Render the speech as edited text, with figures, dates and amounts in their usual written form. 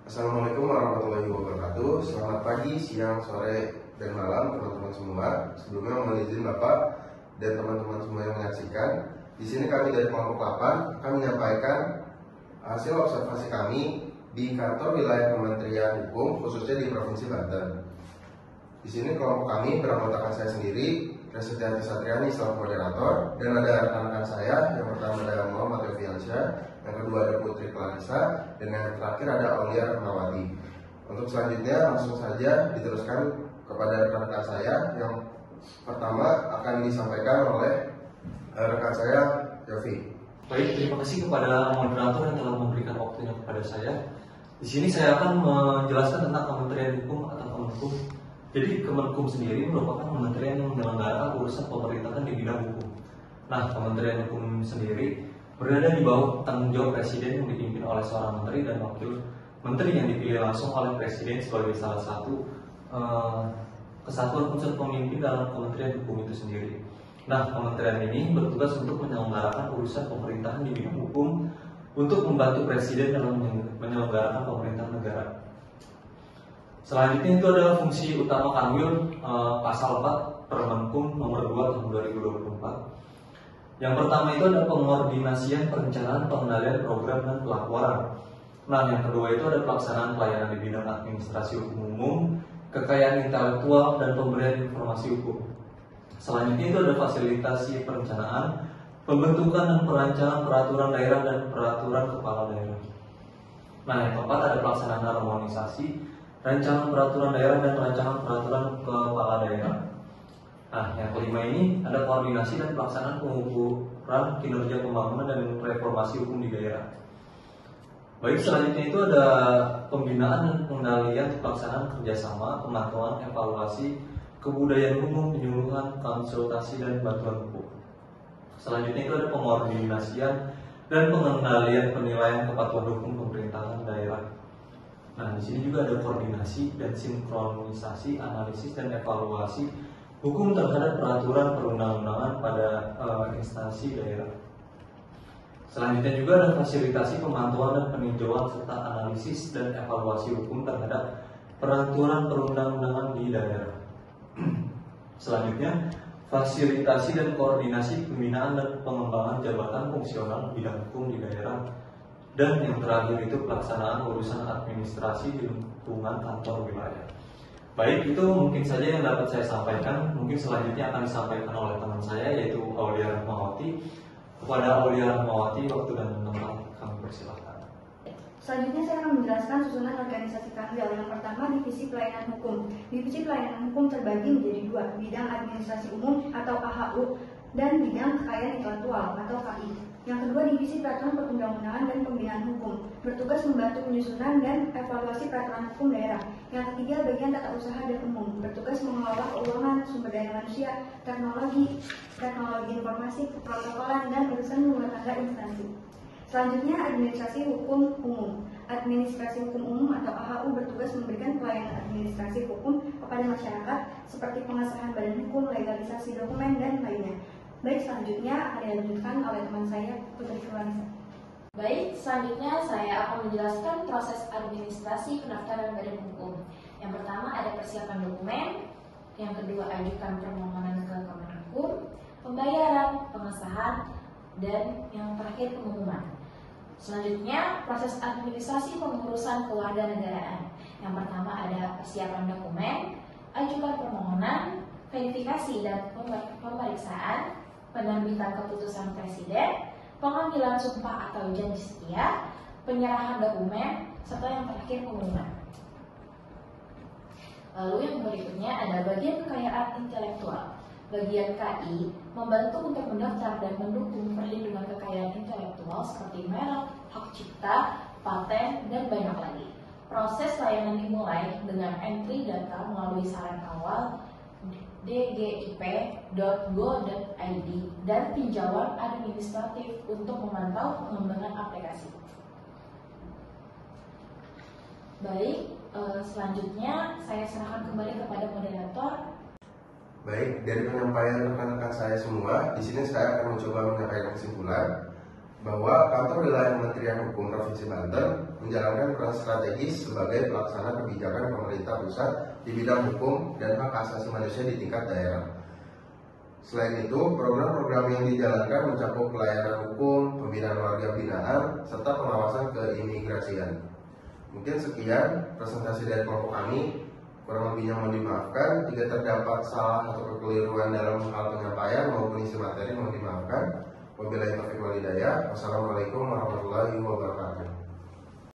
Assalamualaikum warahmatullahi wabarakatuh. Selamat pagi, siang, sore, dan malam teman-teman semua. Sebelumnya mohon izin Bapak dan teman-teman semua yang menyaksikan. Di sini kami dari kelompok 8 akan menyampaikan hasil observasi kami di kantor wilayah Kementerian Hukum, khususnya di Provinsi Banten. Di sini kelompok kami beranggotakan saya sendiri, Presiden Satriani selaku moderator, dan ada rekan-rekan saya. Yang pertama ada Muhammad Yofiansyah, yang kedua ada Putri Clarissa, dan yang terakhir ada Aulia Rahmawati. Untuk selanjutnya langsung saja diteruskan kepada rekan-rekan saya. Yang pertama akan disampaikan oleh rekan saya, Yofi. Baik, terima kasih kepada moderator yang telah memberikan waktunya kepada saya. Di sini saya akan menjelaskan tentang Kementerian Hukum atau Kemenkum. Jadi Kemenkum sendiri merupakan kementerian yang menyelenggarakan urusan pemerintahan di bidang hukum. Nah, Kementerian Hukum sendiri berada di bawah tanggung jawab Presiden yang dipimpin oleh seorang menteri dan wakil menteri yang dipilih langsung oleh Presiden sebagai salah satu kesatuan unsur pemimpin dalam Kementerian Hukum itu sendiri. Nah, kementerian ini bertugas untuk menyelenggarakan urusan pemerintahan di bidang hukum untuk membantu Presiden dalam menyelenggarakan pemerintahan negara. Selanjutnya itu adalah fungsi utama Kanwil pasal 4 Permenkum nomor 2 tahun 2024. Yang pertama itu ada pengordinasian perencanaan pengendalian program dan pelaporan. Nah, yang kedua itu ada pelaksanaan pelayanan di bidang administrasi hukum umum, kekayaan intelektual, dan pemberian informasi hukum. Selanjutnya itu ada fasilitasi perencanaan, pembentukan dan perancangan peraturan daerah dan peraturan kepala daerah. Nah, yang keempat ada pelaksanaan harmonisasi, rancangan peraturan daerah dan rancangan peraturan kepala daerah. Nah, yang kelima ini ada koordinasi dan pelaksanaan pengukuran kinerja pembangunan dan reformasi hukum di daerah. Baik, selanjutnya itu ada pembinaan dan pengendalian pelaksanaan kerjasama, pemantauan, evaluasi, kebudayaan umum, penyuluhan, konsultasi, dan bantuan hukum. Selanjutnya itu ada pengordinasian dan pengendalian penilaian kepatuhan hukum pemerintahan daerah. Nah, di sini juga ada koordinasi dan sinkronisasi, analisis dan evaluasi hukum terhadap peraturan perundang-undangan pada instansi daerah. Selanjutnya juga ada fasilitasi pemantauan dan peninjauan serta analisis dan evaluasi hukum terhadap peraturan perundang-undangan di daerah. Selanjutnya, fasilitasi dan koordinasi pembinaan dan pengembangan jabatan fungsional bidang hukum di daerah. Dan yang terakhir itu pelaksanaan urusan administrasi di lingkungan kantor wilayah. Baik, itu mungkin saja yang dapat saya sampaikan. Mungkin selanjutnya akan disampaikan oleh teman saya, yaitu Aulia Rahmawati. Kepada Aulia Rahmawati, waktu dan tempat kami persilahkan. Selanjutnya saya akan menjelaskan susunan organisasi Kanwil. Yang pertama, Divisi Pelayanan Hukum. Divisi Pelayanan Hukum terbagi menjadi dua, bidang administrasi umum atau AHU dan bidang kekayaan intelektual atau KI. Yang kedua, Divisi Peraturan Perundang-undangan dan Pembinaan Hukum, bertugas membantu penyusunan dan evaluasi peraturan hukum daerah. Yang ketiga, bagian tata usaha dan umum, bertugas mengelola keuangan, sumber daya manusia, teknologi informasi, keprotokolan, dan urusan rumah tangga instansi. Selanjutnya, administrasi hukum umum. Administrasi hukum umum atau AHU bertugas memberikan pelayanan administrasi hukum kepada masyarakat seperti pengesahan badan hukum, legalisasi dokumen, dan lainnya. Baik, selanjutnya akan dilanjutkan oleh teman saya, Putri Clarissa. Baik, selanjutnya saya akan menjelaskan proses administrasi pendaftaran badan hukum. Yang pertama ada persiapan dokumen, yang kedua ajukan permohonan ke Kemenkum, pembayaran, pengesahan, dan yang terakhir pengumuman. Selanjutnya, proses administrasi pengurusan kewarganegaraan. Yang pertama ada persiapan dokumen, ajukan permohonan, verifikasi dan pemeriksaan, penerbitan keputusan Presiden, pengambilan sumpah atau janji setia, penyerahan dokumen, serta yang terakhir pengumuman. Lalu yang berikutnya ada bagian kekayaan intelektual. Bagian KI membantu untuk mendaftar dan mendukung perlindungan kekayaan intelektual seperti merek, hak cipta, paten, dan banyak lagi. Proses layanan dimulai dengan entry data melalui saran awal dgip.go.id dan tinjauan administratif untuk memantau pengembangan aplikasi. Baik, selanjutnya saya serahkan kembali kepada moderator. Baik, dari penyampaian rekan-rekan saya semua, di sini saya akan mencoba menyampaikan kesimpulan bahwa kantor wilayah Kementerian Hukum Provinsi Banten menjalankan peran strategis sebagai pelaksana kebijakan pemerintah pusat di bidang hukum dan hak asasi manusia di tingkat daerah. Selain itu, program-program yang dijalankan mencakup pelayanan hukum, pembinaan warga binaan, serta pengawasan keimigrasian. Mungkin sekian presentasi dari kelompok kami. Kurang lebihnya mohon dimaafkan. Jika terdapat salah atau kekeliruan dalam hal penyampaian maupun isi materi mohon dimaafkan. Wabillahi taufiq wal hidayah. Wassalamualaikum warahmatullahi wabarakatuh.